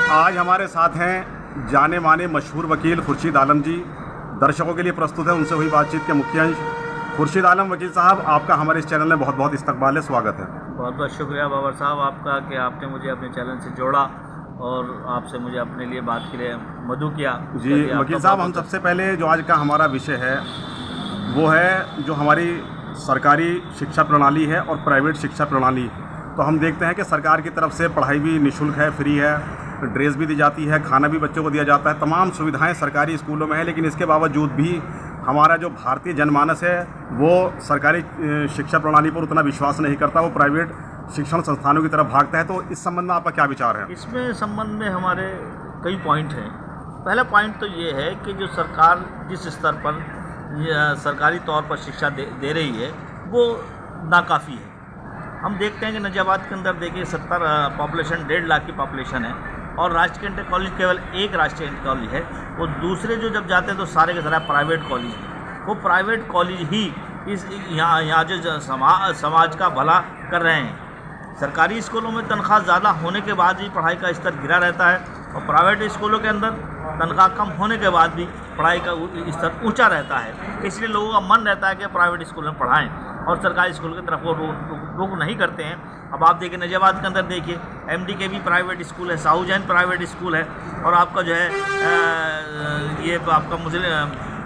आज हमारे साथ हैं जाने माने मशहूर वकील खुर्शीद आलम जी। दर्शकों के लिए प्रस्तुत है उनसे हुई बातचीत के मुख्य अंश। खुर्शीद आलम वकील साहब, आपका हमारे इस चैनल में बहुत बहुत इस्तकबाल है, स्वागत है। बहुत बहुत शुक्रिया बाबर साहब आपका कि आपने मुझे अपने चैनल से जोड़ा और आपसे मुझे अपने लिए बात के लिए मदऊ किया जी वकील साहब, हम सबसे पहले जो आज का हमारा विषय है वो है जो हमारी सरकारी शिक्षा प्रणाली है और प्राइवेट शिक्षा प्रणाली। तो हम देखते हैं कि सरकार की तरफ से पढ़ाई भी निःशुल्क है, फ्री है, ड्रेस भी दी जाती है, खाना भी बच्चों को दिया जाता है, तमाम सुविधाएं सरकारी स्कूलों में है। लेकिन इसके बावजूद भी हमारा जो भारतीय जनमानस है वो सरकारी शिक्षा प्रणाली पर उतना विश्वास नहीं करता, वो प्राइवेट शिक्षण संस्थानों की तरफ भागता है। तो इस संबंध में आपका क्या विचार है? इसमें संबंध में हमारे कई पॉइंट हैं। पहला पॉइंट तो ये है कि जो सरकार जिस स्तर पर सरकारी तौर पर शिक्षा दे रही है वो नाकाफ़ी है। हम देखते हैं कि नजाबाद के अंदर देखिए 1.5 लाख की पॉपुलेशन है और राष्ट्रीय इंटर कॉलेज केवल एक राष्ट्रीय इंटर कॉलेज है। वो दूसरे जो जब जाते हैं तो सारे के सारे प्राइवेट कॉलेज हैं। वो प्राइवेट कॉलेज ही इस यहाँ जो समाज का भला कर रहे हैं। सरकारी स्कूलों में तनख्वाह ज़्यादा होने के बाद भी पढ़ाई का स्तर गिरा रहता है और प्राइवेट स्कूलों के अंदर तनख्वाह कम होने के बाद भी पढ़ाई का स्तर ऊंचा रहता है। इसलिए लोगों का मन रहता है कि प्राइवेट स्कूल में पढ़ाएं और सरकारी स्कूल की तरफ वो रुख नहीं करते हैं। अब आप देखिए नजाबाद के अंदर देखिए MD के भी प्राइवेट स्कूल है, साहू जैन प्राइवेट स्कूल है और आपका जो है ये आपका मुस्लिम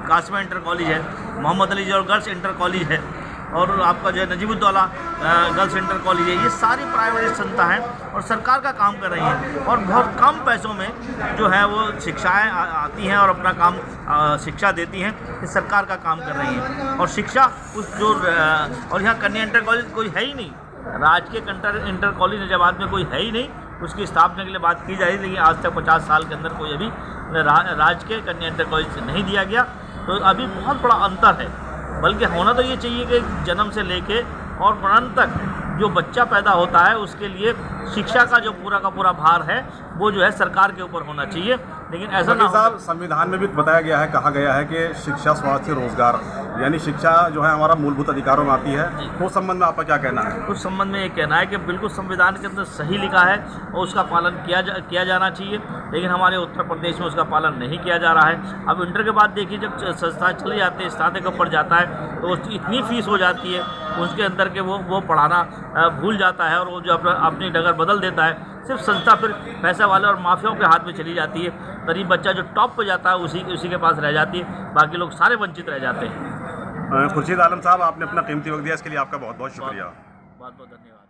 कासमा इंटर कॉलेज है, मोहम्मद अली और गर्ल्स इंटर कॉलेज है और आपका जो है नजीबुद्दौला गर्ल्स इंटर कॉलेज है। ये सारी प्राइवेट संस्था हैं और सरकार का काम कर रही हैं और बहुत कम पैसों में जो है वो शिक्षाएं आती हैं और अपना काम शिक्षा देती हैं। ये सरकार का काम कर रही हैं और शिक्षा उस जो और यहाँ कन्या इंटर कॉलेज कोई है ही नहीं, राजकीय इंटर कॉलेज नजाबाद में कोई है ही नहीं। उसकी स्थापना के लिए बात की जा रही, लेकिन आज तक 50 साल के अंदर कोई अभी राजकीय कन्या इंटर कॉलेज नहीं दिया गया। तो अभी बहुत बड़ा अंतर है। बल्कि होना तो ये चाहिए कि जन्म से लेके और मरण तक जो बच्चा पैदा होता है उसके लिए शिक्षा का जो पूरा का पूरा भार है वो जो है सरकार के ऊपर होना चाहिए। लेकिन ऐसा नहीं साहब, संविधान में भी बताया गया है, कहा गया है कि शिक्षा, स्वास्थ्य, रोजगार, यानी शिक्षा जो है हमारा मूलभूत अधिकारों में आती है। तो उस संबंध में आपका क्या कहना है? उस संबंध में ये कहना है कि बिल्कुल संविधान के अंदर सही लिखा है और उसका पालन किया जाना चाहिए, लेकिन हमारे उत्तर प्रदेश में उसका पालन नहीं किया जा रहा है। अब इंटर के बाद देखिए जब संस्थाएं चले जाते हैं, स्नातक ऊपर जाता है तो इतनी फीस हो जाती है उसके अंदर के वो पढ़ाना भूल जाता है और वो जो अपनी डगर बदल देता है। सिर्फ संस्था फिर पैसे वाले और माफियाओं के हाथ में चली जाती है। गरीब बच्चा जो टॉप पे जाता है उसी के पास रह जाती है, बाकी लोग सारे वंचित रह जाते हैं। खुर्शीद आलम साहब, आपने अपना कीमती वक्त दिया, इसके लिए आपका बहुत बहुत शुक्रिया। बहुत बहुत धन्यवाद।